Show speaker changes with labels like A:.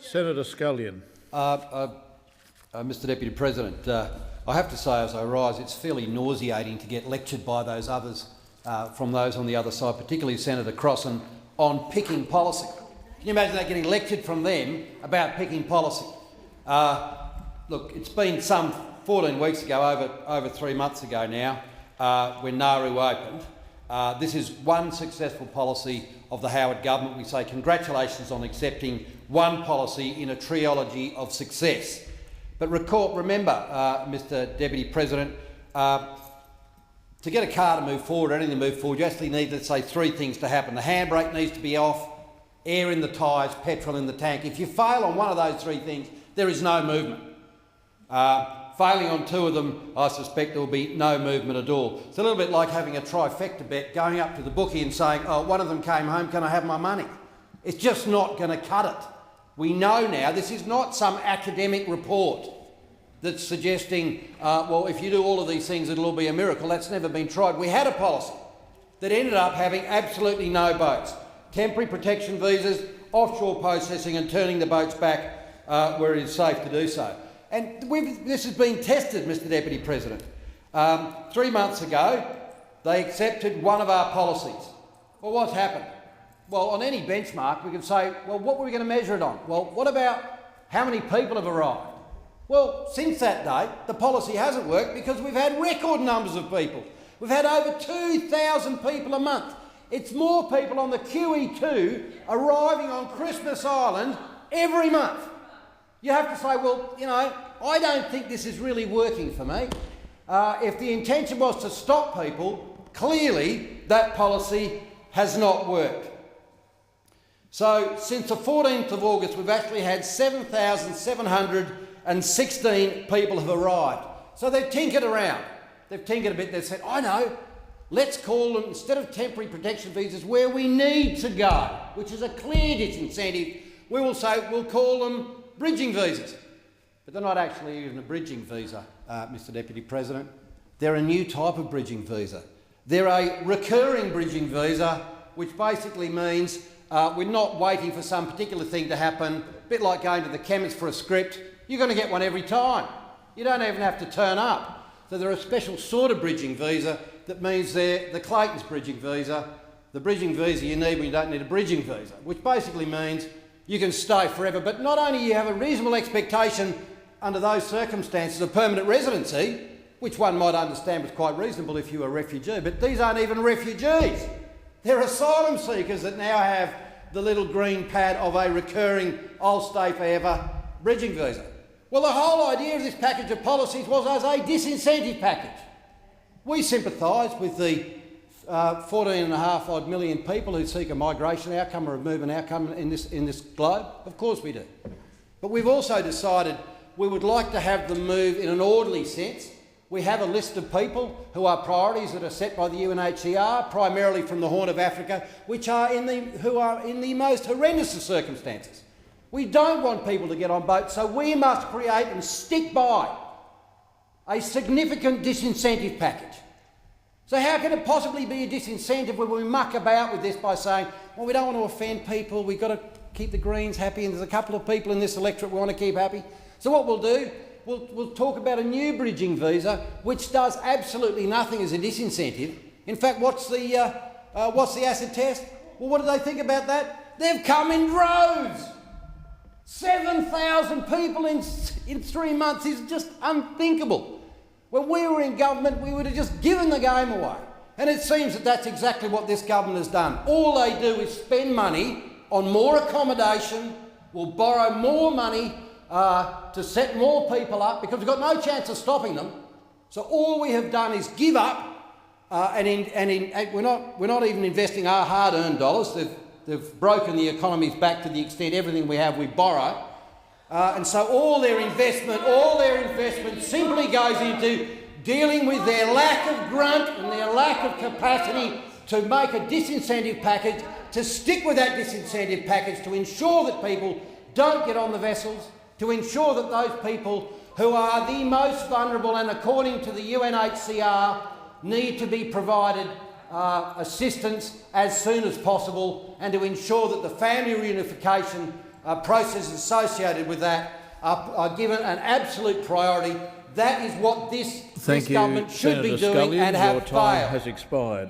A: Senator Scullion.
B: Mr Deputy President, I have to say as I rise, it's fairly nauseating to get lectured by those others, from those on the other side, particularly Senator Crossan, on picking policy. Can you imagine that, getting lectured from them about picking policy? Look, it's been some 14 weeks ago, over 3 months ago now, when Nauru opened. This is one successful policy of the Howard government. We say congratulations on accepting one policy in a trilogy of success. But remember, Mr Deputy President, to get a car to move forward, or anything to move forward, you actually need, let's say, 3 things to happen. The handbrake needs to be off, air in the tyres, petrol in the tank. If you fail on one of those 3 things, there is no movement. Failing on 2 of them, I suspect there will be no movement at all. It's a little bit like having a trifecta bet, going up to the bookie and saying, oh, one of them came home, can I have my money? It's just not going to cut it. We know now this is not some academic report that's suggesting, well, if you do all of these things, it'll all be a miracle. That's never been tried. We had a policy that ended up having absolutely no boats. Temporary protection visas, offshore processing and turning the boats back where it is safe to do so. And this has been tested, Mr Deputy President. 3 months ago, they accepted one of our policies. Well, what's happened? Well, on any benchmark, we can say, well, what were we going to measure it on? Well, what about how many people have arrived? Well, since that date, the policy hasn't worked because we've had record numbers of people. We've had over 2,000 people a month. It's more people on the QE2 arriving on Christmas Island every month. You have to say, well, you know, I don't think this is really working for me. If the intention was to stop people, clearly that policy has not worked. So since the 14th of August, we've actually had 7,716 people have arrived. So they've tinkered around. They've tinkered a bit. They've said, I know, let's call them, instead of temporary protection visas, where we need to go, which is a clear disincentive, we will say we'll call them bridging visas. But they're not actually even a bridging visa, Mr Deputy President. They're a new type of bridging visa. They're a recurring bridging visa, which basically means we're not waiting for some particular thing to happen, a bit like going to the chemist for a script. You're going to get one every time. You don't even have to turn up. So they're a special sort of bridging visa that means they're the Clayton's bridging visa, the bridging visa you need when you don't need a bridging visa, which basically means you can stay forever. But not only do you have a reasonable expectation under those circumstances of permanent residency, which one might understand was quite reasonable if you were a refugee, but these aren't even refugees. They're asylum seekers that now have the little green pad of a recurring I'll stay forever bridging visa. Well, the whole idea of this package of policies was as a disincentive package. We sympathise with the 14.5 odd million people who seek a migration outcome or a movement outcome in this globe. Of course we do. But we've also decided we would like to have them move in an orderly sense. We have a list of people who are priorities that are set by the UNHCR, primarily from the Horn of Africa, who are in the most horrendous of circumstances. We don't want people to get on boats, so we must create and stick by a significant disincentive package. So how can it possibly be a disincentive when we muck about with this by saying, well, we don't want to offend people, we've got to keep the Greens happy, and there's a couple of people in this electorate we want to keep happy. So what we'll do, we'll talk about a new bridging visa, which does absolutely nothing as a disincentive. In fact, what's the acid test? Well, what do they think about that? They've come in droves. 7,000 people in 3 months is just unthinkable. When we were in government, we would have just given the game away. And it seems that that's exactly what this government has done. All they do is spend money on more accommodation, will borrow more money to set more people up, because we've got no chance of stopping them. So all we have done is give up, and we're not even investing our hard-earned dollars. They've broken the economies back to the extent everything we have we borrow. And so all their investment simply goes into dealing with their lack of grunt and their lack of capacity to make a disincentive package, to stick with that disincentive package, to ensure that people don't get on the vessels, to ensure that those people who are the most vulnerable and, according to the UNHCR, need to be provided assistance as soon as possible, and to ensure that the family reunification processes associated with that are given an absolute priority. That is what this government should be doing and have failed.
A: Your time has expired.